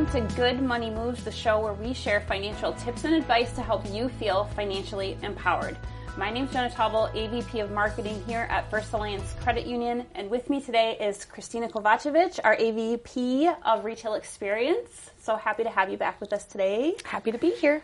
Welcome to Good Money Moves, the show where we share financial tips and advice to help you feel financially empowered. My name is Jenna Taubel, AVP of Marketing here at First Alliance Credit Union, and with me today is Kristina Kovacevic, our AVP of Retail Experience. So happy to have you back with us today. Happy to be here.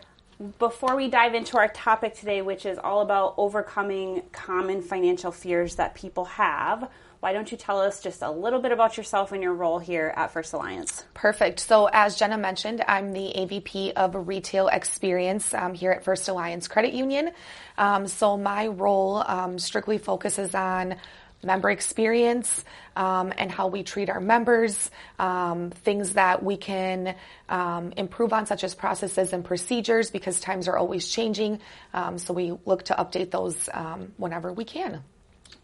Before we dive into our topic today, which is all about overcoming common financial fears that people have, why don't you tell us just a little bit about yourself and your role here at First Alliance? Perfect. So as Jenna mentioned, I'm the AVP of Retail Experience here at First Alliance Credit Union. So my role strictly focuses on member experience and how we treat our members, things that we can improve on, such as processes and procedures, because times are always changing. So we look to update those whenever we can.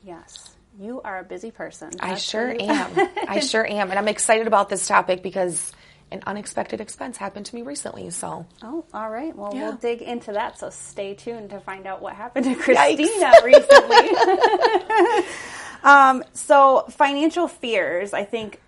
Yes. You are a busy person. I sure am. I sure am. And I'm excited about this topic because an unexpected expense happened to me recently. So. Oh, all right. Well, we'll dig into that. So stay tuned to find out what happened to Kristina recently. So financial fears, I think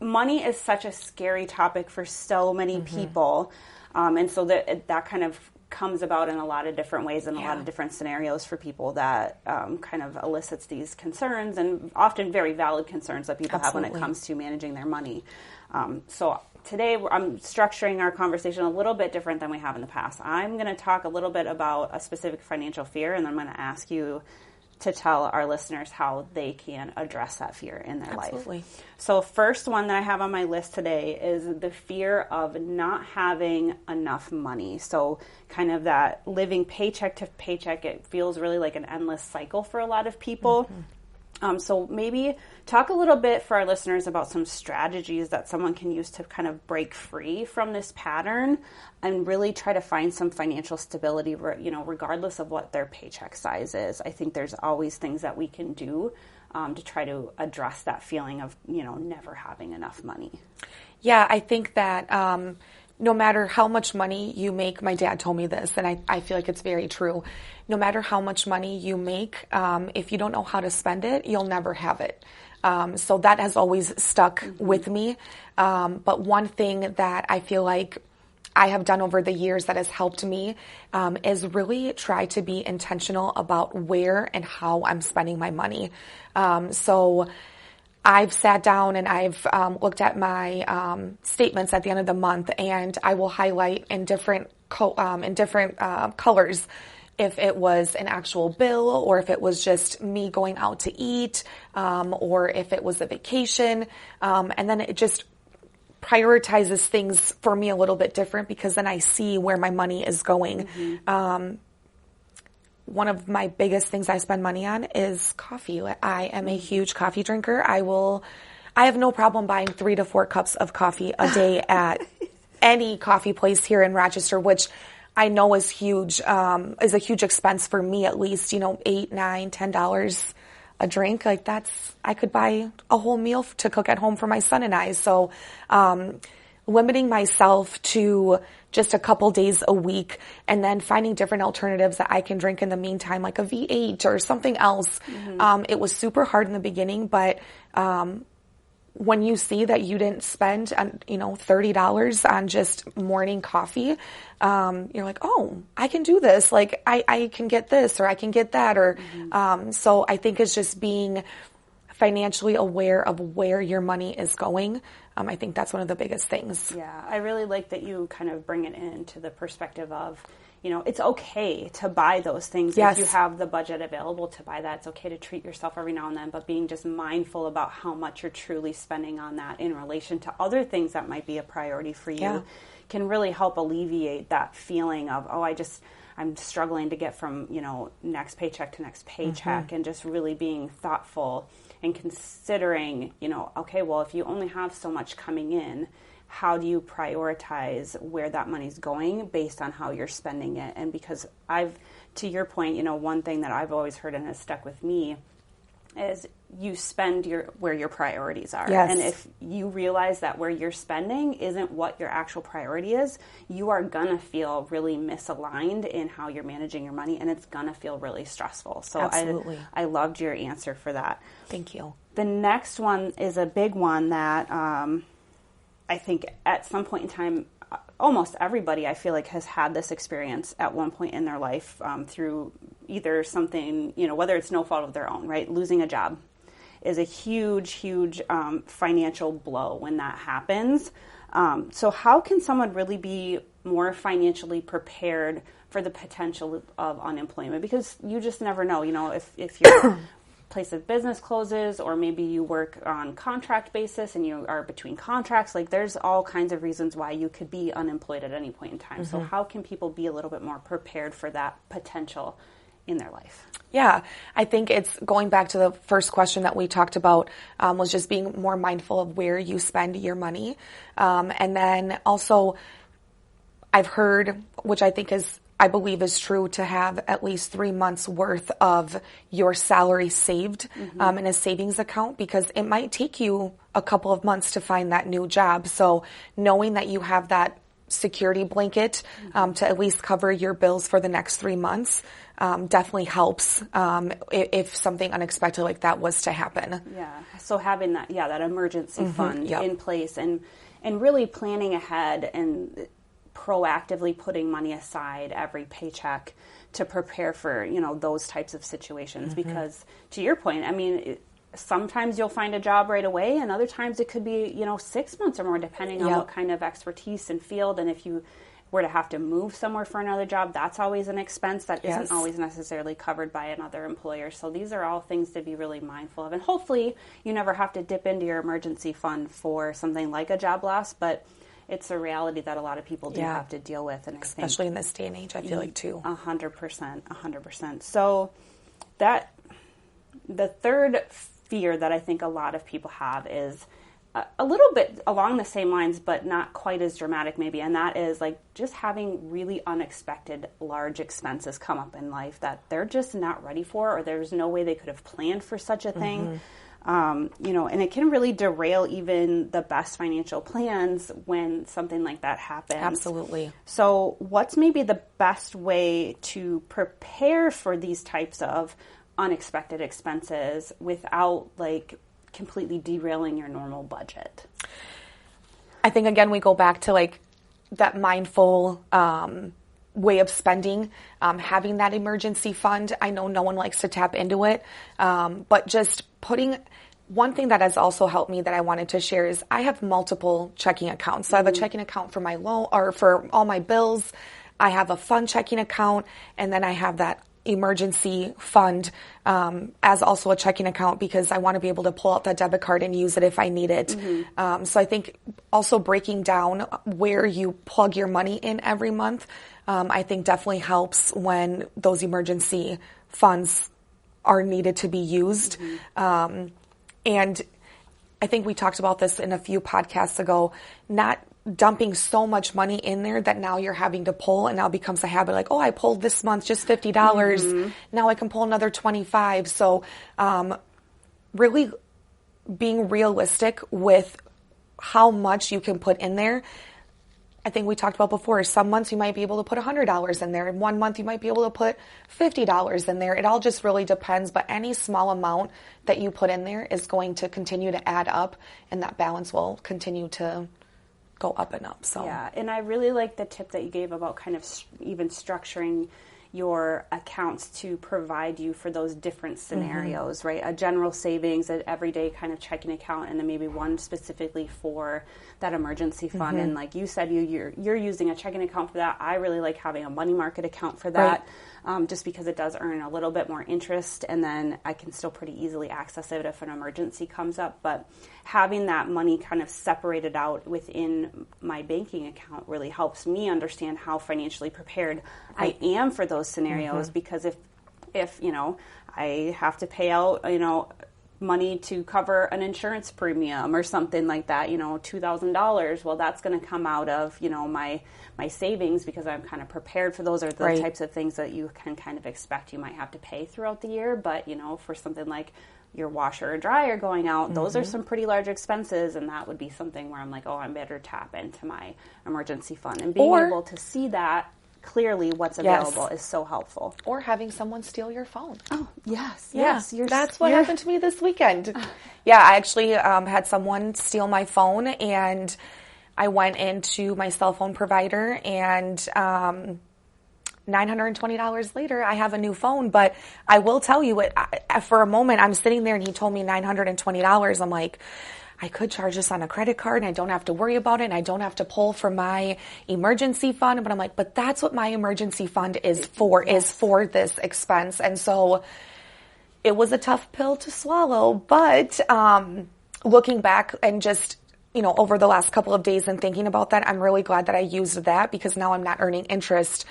money is such a scary topic for so many people. And so that kind of comes about in a lot of different ways and a lot of different scenarios for people that kind of elicits these concerns and often very valid concerns that people have when it comes to managing their money. So today I'm structuring our conversation a little bit different than we have in the past. I'm going to talk a little bit about a specific financial fear, and then I'm going to ask you to tell our listeners how they can address that fear in their life. So first one that I have on my list today is the fear of not having enough money. So kind of that living paycheck to paycheck, it feels really like an endless cycle for a lot of people. So maybe talk a little bit for our listeners about some strategies that someone can use to kind of break free from this pattern and really try to find some financial stability, regardless of what their paycheck size is. I think there's always things that we can do to try to address that feeling of, never having enough money. Yeah, I think that no matter how much money you make, my dad told me this, and I feel like it's very true. No matter how much money you make, if you don't know how to spend it, you'll never have it. So that has always stuck with me. But one thing that I feel like I have done over the years that has helped me is really try to be intentional about where and how I'm spending my money. So I've sat down and I've looked at my statements at the end of the month, and I will highlight in different colors if it was an actual bill or if it was just me going out to eat or if it was a vacation. And then it just prioritizes things for me a little bit different because then I see where my money is going. One of my biggest things I spend money on is coffee. I am a huge coffee drinker. I have no problem buying 3 to 4 cups of coffee a day at any coffee place here in Rochester, which I know is huge, is a huge expense for me at least, $8, $9, $10 a drink. Like I could buy a whole meal to cook at home for my son and I. So, limiting myself to just a couple days a week and then finding different alternatives that I can drink in the meantime, like a V8 or something else. It was super hard in the beginning, but, when you see that you didn't spend, $30 on just morning coffee, you're like, oh, I can do this. Like I can get this or I can get that. Or, so I think it's just being financially aware of where your money is going. I think that's one of the biggest things. Yeah. I really like that you kind of bring it into the perspective of, it's okay to buy those things. If you have the budget available to buy that, it's okay to treat yourself every now and then, but being just mindful about how much you're truly spending on that in relation to other things that might be a priority for you can really help alleviate that feeling of, I'm struggling to get from, next paycheck to next paycheck, and just really being thoughtful and considering, okay, well, if you only have so much coming in, how do you prioritize where that money's going based on how you're spending it? And because to your point, one thing that I've always heard and has stuck with me is you spend where your priorities are. Yes. And if you realize that where you're spending isn't what your actual priority is, you are going to feel really misaligned in how you're managing your money, and it's going to feel really stressful. So Absolutely. I loved your answer for that. Thank you. The next one is a big one that I think at some point in time, almost everybody, I feel like, has had this experience at one point in their life through either something, whether it's no fault of their own, right? Losing a job is a huge, huge financial blow when that happens. So how can someone really be more financially prepared for the potential of unemployment? Because you just never know, if your place of business closes, or maybe you work on contract basis and you are between contracts. Like, there's all kinds of reasons why you could be unemployed at any point in time. So how can people be a little bit more prepared for that potential in their life? Yeah, I think it's going back to the first question that we talked about, was just being more mindful of where you spend your money. And then also, I've heard, which I believe is true, to have at least 3 months worth of your salary saved in a savings account, because it might take you a couple of months to find that new job. So knowing that you have that security blanket to at least cover your bills for the next 3 months definitely helps if something unexpected like that was to happen. Yeah. So having that emergency fund in place and really planning ahead and proactively putting money aside every paycheck to prepare for, those types of situations. Because to your point, I mean, sometimes you'll find a job right away, and other times it could be, 6 months or more, depending on what kind of expertise and field. And if you were to have to move somewhere for another job, that's always an expense that isn't always necessarily covered by another employer. So these are all things to be really mindful of. And hopefully you never have to dip into your emergency fund for something like a job loss, but it's a reality that a lot of people do have to deal with. And especially in this day and age, I feel like, too. 100%. So the third fear that I think a lot of people have is a little bit along the same lines, but not quite as dramatic maybe. And that is like just having really unexpected large expenses come up in life that they're just not ready for, or there's no way they could have planned for such a thing. And it can really derail even the best financial plans when something like that happens. Absolutely. So what's maybe the best way to prepare for these types of unexpected expenses without completely derailing your normal budget? I think, again, we go back to that mindful way of spending, having that emergency fund. I know no one likes to tap into it, but just one thing that has also helped me that I wanted to share is I have multiple checking accounts. So I have a checking account for my loan or for all my bills. I have a fund checking account, and then I have that emergency fund as also a checking account, because I want to be able to pull out that debit card and use it if I need it. So I think also breaking down where you plug your money in every month, I think definitely helps when those emergency funds are needed to be used. And I think we talked about this in a few podcasts ago, not dumping so much money in there that now you're having to pull, and now becomes a habit. Like, I pulled this month just $50. Now I can pull another $25. So really being realistic with how much you can put in there. I think we talked about before, some months you might be able to put $100 in there. And 1 month you might be able to put $50 in there. It all just really depends. But any small amount that you put in there is going to continue to add up, and that balance will continue to go up and up. So yeah, and I really like the tip that you gave about kind of even structuring your accounts to provide you for those different scenarios, right? A general savings, an everyday kind of checking account, and then maybe one specifically for that emergency fund. And like you said, you're using a checking account for that. I really like having a money market account for that, just because it does earn a little bit more interest, and then I can still pretty easily access it if an emergency comes up. But having that money kind of separated out within my banking account really helps me understand how financially prepared I am for those scenarios. Because if I have to pay out, money to cover an insurance premium or something like that, $2,000, well, that's going to come out of, my savings, because I'm kind of prepared for those, are the types of things that you can kind of expect you might have to pay throughout the year. But, for something like your washer or dryer going out, those are some pretty large expenses, and that would be something where I'm like, I better tap into my emergency fund. And being able to see that clearly what's available is so helpful. Or having someone steal your phone. Oh, yes. That's what happened to me this weekend. I actually had someone steal my phone, and I went into my cell phone provider, and $920 later, I have a new phone. But I will tell you, for a moment, I'm sitting there and he told me $920. I'm like, I could charge this on a credit card and I don't have to worry about it and I don't have to pull from my emergency fund. But I'm like, but that's what my emergency fund is for, is for this expense. And so it was a tough pill to swallow. But looking back and just, over the last couple of days and thinking about that, I'm really glad that I used that, because now I'm not earning interest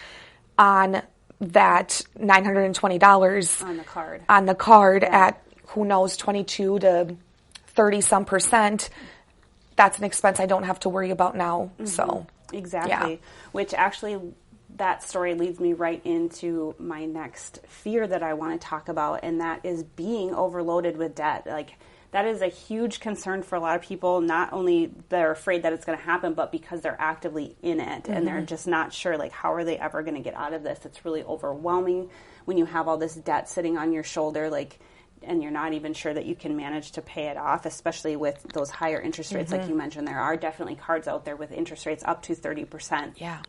on that $920 on the card at, who knows, 22 to 30 some percent. That's an expense I don't have to worry about now. So exactly. Which actually, that story leads me right into my next fear that I want to talk about, and that is being overloaded with debt. Like, that is a huge concern for a lot of people. Not only they're afraid that it's going to happen, but because they're actively in it and they're just not sure, like, how are they ever going to get out of this? It's really overwhelming when you have all this debt sitting on your shoulder, like, and you're not even sure that you can manage to pay it off, especially with those higher interest rates. Like you mentioned, there are definitely cards out there with interest rates up to 30%,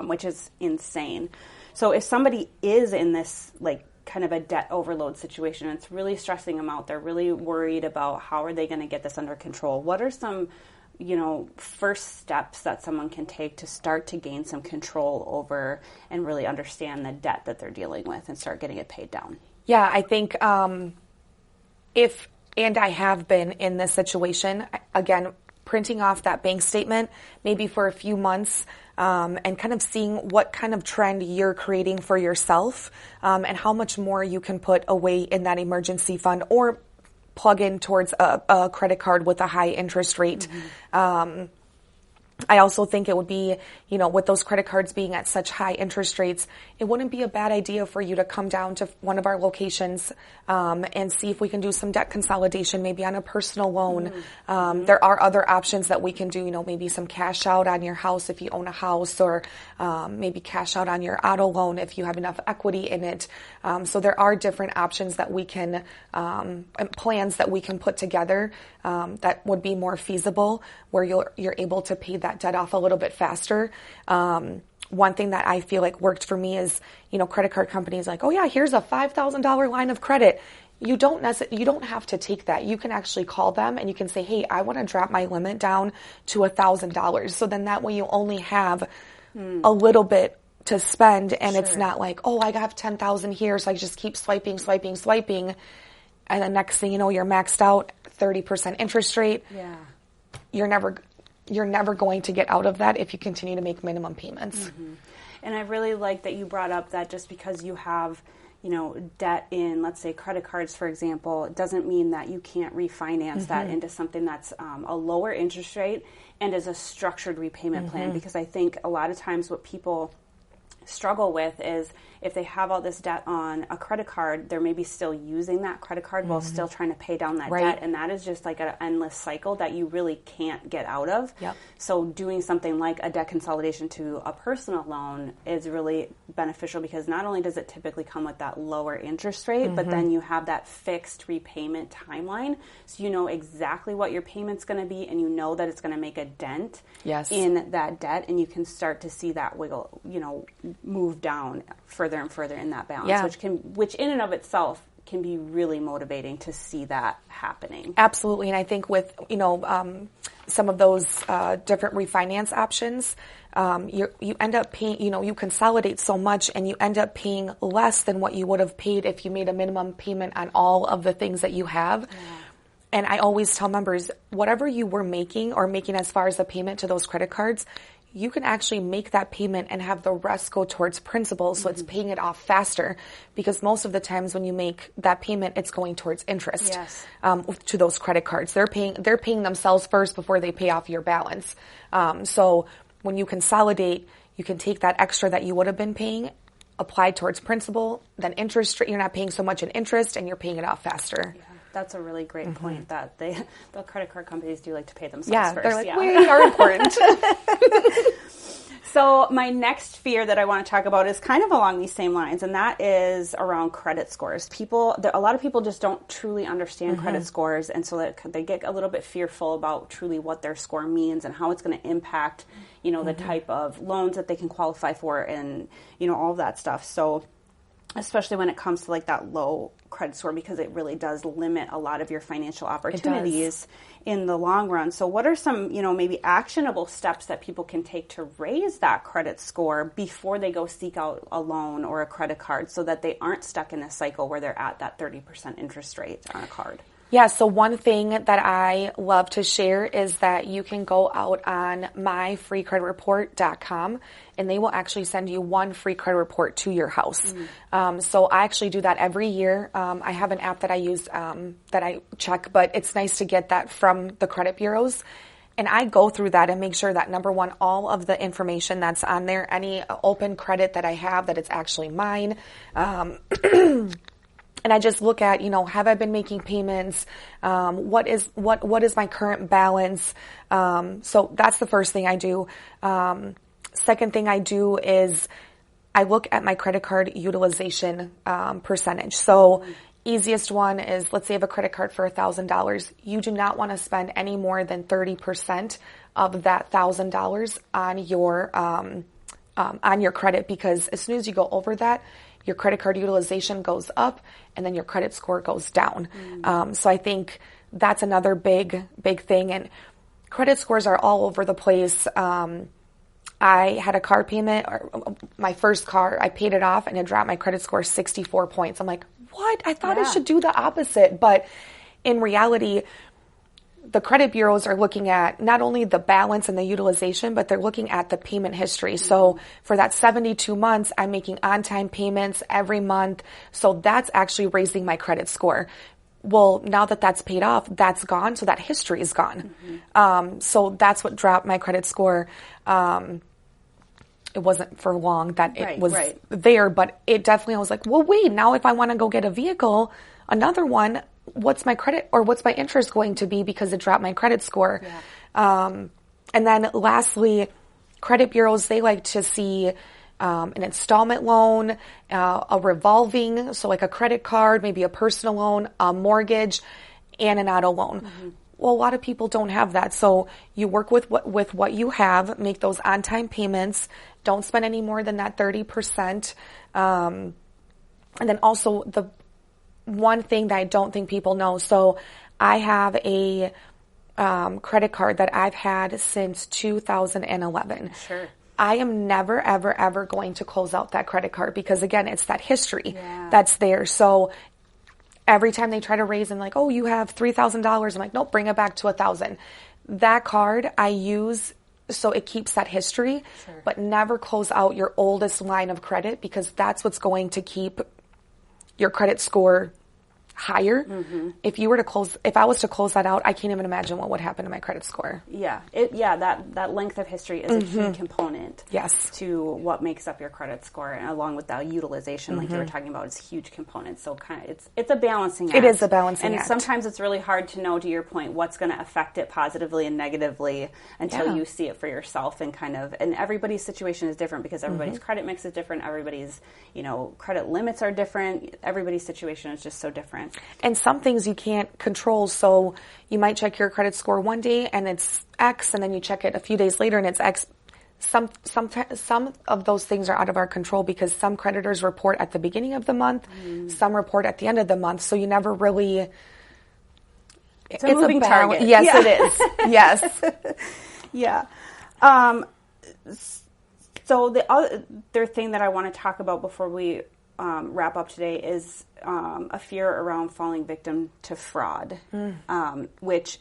which is insane. So if somebody is in this, like, kind of a debt overload situation, it's really stressing them out. They're really worried about how are they going to get this under control. What are some, first steps that someone can take to start to gain some control over and really understand the debt that they're dealing with and start getting it paid down? Yeah, I think and I have been in this situation, again, printing off that bank statement maybe for a few months, and kind of seeing what kind of trend you're creating for yourself, and how much more you can put away in that emergency fund or plug in towards a credit card with a high interest rate. I also think it would be, with those credit cards being at such high interest rates, it wouldn't be a bad idea for you to come down to one of our locations and see if we can do some debt consolidation, maybe on a personal loan. There are other options that we can do, maybe some cash out on your house if you own a house, or maybe cash out on your auto loan if you have enough equity in it. So there are different options that we can, plans that we can put together that would be more feasible, where you're able to pay that debt off a little bit faster. One thing that I feel like worked for me is, credit card companies like, oh yeah, here's a $5,000 line of credit. You don't have to take that. You can actually call them and you can say, hey, I want to drop my limit down to $1,000. So then that way you only have a little bit to spend, and it's not like, oh, I have 10,000 here, so I just keep swiping. And the next thing you know, you're maxed out, 30% interest rate. Yeah. You're never going to get out of that if you continue to make minimum payments. And I really like that you brought up that just because you have, debt in, let's say, credit cards, for example, it doesn't mean that you can't refinance that into something that's a lower interest rate and is a structured repayment plan. Because I think a lot of times what people struggle with is if they have all this debt on a credit card, they're maybe still using that credit card while still trying to pay down that debt. And that is just like an endless cycle that you really can't get out of. So doing something like a debt consolidation to a personal loan is really beneficial, because not only does it typically come with that lower interest rate, but then you have that fixed repayment timeline. So you know exactly what your payment's going to be, and you know that it's going to make a dent in that debt, and you can start to see that wiggle, move down further and further in that balance, which in and of itself can be really motivating to see that happening. Absolutely. And I think with, some of those different refinance options, you end up paying, you consolidate so much and you end up paying less than what you would have paid if you made a minimum payment on all of the things that you have. And I always tell members, whatever you were making as far as the payment to those credit cards, you can actually make that payment and have the rest go towards principal, so it's paying it off faster, because most of the times when you make that payment, it's going towards interest to those credit cards. They're paying themselves first before they pay off your balance. So when you consolidate, you can take that extra that you would have been paying, apply towards principal, then interest. You're not paying so much in interest, and you're paying it off faster. That's a really great point, that the credit card companies do like to pay themselves first. They're like, we are important. So my next fear that I want to talk about is kind of along these same lines, and that is around credit scores. A lot of people just don't truly understand credit scores, and so that they get a little bit fearful about truly what their score means and how it's going to impact, the type of loans that they can qualify for, and all of that stuff. So especially when it comes to like that low credit score, because it really does limit a lot of your financial opportunities in the long run. So what are some, maybe actionable steps that people can take to raise that credit score before they go seek out a loan or a credit card, so that they aren't stuck in a cycle where they're at that 30% interest rate on a card? Yeah, so one thing that I love to share is that you can go out on myfreecreditreport.com, and they will actually send you one free credit report to your house. So I actually do that every year. I have an app that I use that I check, but it's nice to get that from the credit bureaus. And I go through that and make sure that, number one, all of the information that's on there, any open credit that I have, that it's actually mine. And I just look at, have I been making payments? What is my current balance? So that's the first thing I do. Second thing I do is I look at my credit card utilization percentage. So easiest one is, let's say you have a credit card for $1,000. You do not want to spend any more than 30% of that $1,000 on your credit, because as soon as you go over that, your credit card utilization goes up, and then your credit score goes down. So I think that's another big thing. And credit scores are all over the place. I had a car payment, or my first car, I paid it off, and it dropped my credit score 64 points. I'm like, what? I thought it should do the opposite. But in reality, the credit bureaus are looking at not only the balance and the utilization, but they're looking at the payment history. So for that 72 months, I'm making on-time payments every month. So that's actually raising my credit score. Well, now that that's paid off, that's gone. So that history is gone. So that's what dropped my credit score. It wasn't for long that it was there, but it definitely, I was like, well, wait, now if I want to go get a vehicle, another one, what's my credit or what's my interest going to be, because it dropped my credit score. And then lastly, credit bureaus, they like to see an installment loan, a revolving, so like a credit card, maybe a personal loan, a mortgage, and an auto loan. Well, a lot of people don't have that. So you work with what you have, make those on-time payments, don't spend any more than that 30%. And then also the one thing that I don't think people know. So I have a credit card that I've had since 2011. Sure. I am never, ever, ever going to close out that credit card, because again, it's that history that's there. So every time they try to raise and like, oh, you have $3,000. I'm like, nope, bring it back to $1,000. That card I use so it keeps that history, but never close out your oldest line of credit, because that's what's going to keep your credit score higher. If I was to close that out, I can't even imagine what would happen to my credit score. That length of history is a key component to what makes up your credit score, and along with that utilization, like you were talking about, is a huge component. So kind of it's a balancing act. It is a balancing act. And sometimes it's really hard to know, to your point, what's going to affect it positively and negatively until you see it for yourself, and and everybody's situation is different, because everybody's credit mix is different, everybody's credit limits are different, everybody's situation is just so different. And some things you can't control. So you might check your credit score one day and it's X, and then you check it a few days later and it's X. Some of those things are out of our control, because some creditors report at the beginning of the month, some report at the end of the month. So you never really. It's a moving target. Yes, it is. Yes. So the other thing that I want to talk about before we wrap up today is a fear around falling victim to fraud, which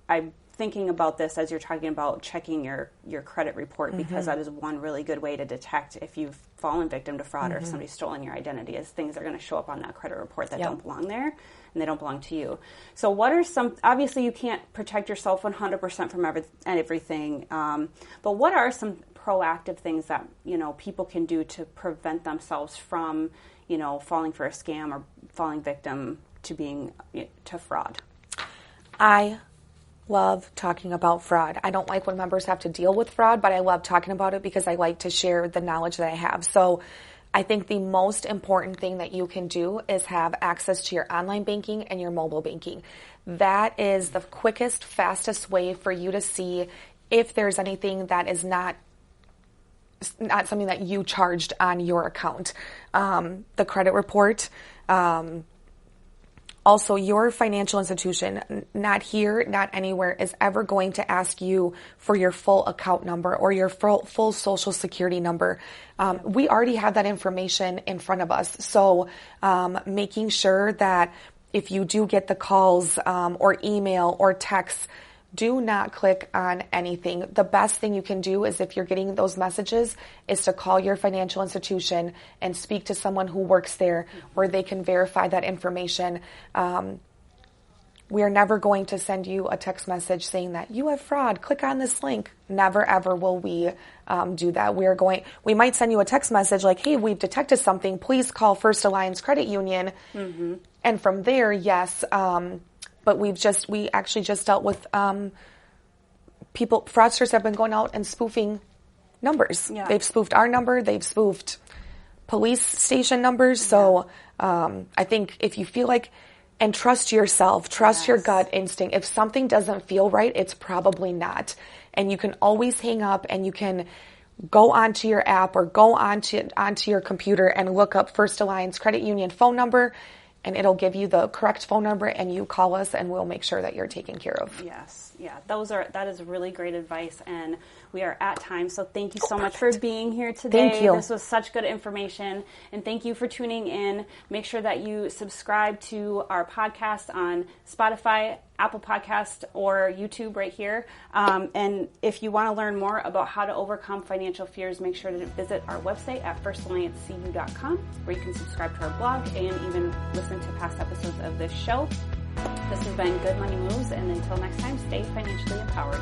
I'm thinking about this as you're talking about checking your credit report, because that is one really good way to detect if you've fallen victim to fraud or if somebody's stolen your identity, is things are going to show up on that credit report that don't belong there, and they don't belong to you. So what are obviously you can't protect yourself 100% from everything, but what are some proactive things that people can do to prevent themselves from falling for a scam or falling victim to being to fraud? I love talking about fraud. I don't like when members have to deal with fraud, but I love talking about it because I like to share the knowledge that I have. So I think the most important thing that you can do is have access to your online banking and your mobile banking. That is the quickest, fastest way for you to see if there's anything that is not something that you charged on your account. The credit report, also your financial institution, not here, not anywhere, is ever going to ask you for your full account number or your full social security number. We already have that information in front of us. So making sure that if you do get the calls or email or texts, do not click on anything. The best thing you can do is, if you're getting those messages, is to call your financial institution and speak to someone who works there where they can verify that information. We are never going to send you a text message saying that you have fraud, click on this link. Never ever will we do that. We might send you a text message like, hey, we've detected something, please call First Alliance Credit Union. Mm-hmm. And from there, yes, but we actually just dealt with fraudsters have been going out and spoofing numbers. Yeah. They've spoofed our number, they've spoofed police station numbers. So I think if you feel like, and trust yourself, trust your gut instinct. If something doesn't feel right, it's probably not. And you can always hang up and you can go onto your app or go onto your computer and look up First Alliance Credit Union phone number, and it'll give you the correct phone number, and you call us and we'll make sure that you're taken care of. Yes. Yeah. That is really great advice, and we are at time. So thank you so much for being here today. Thank you. This was such good information, and thank you for tuning in. Make sure that you subscribe to our podcast on Spotify, Apple Podcast, or YouTube right here. And if you want to learn more about how to overcome financial fears, make sure to visit our website at firstalliancecu.com, where you can subscribe to our blog and even listen to past episodes of this show. This has been Good Money Moves, and until next time, stay financially empowered.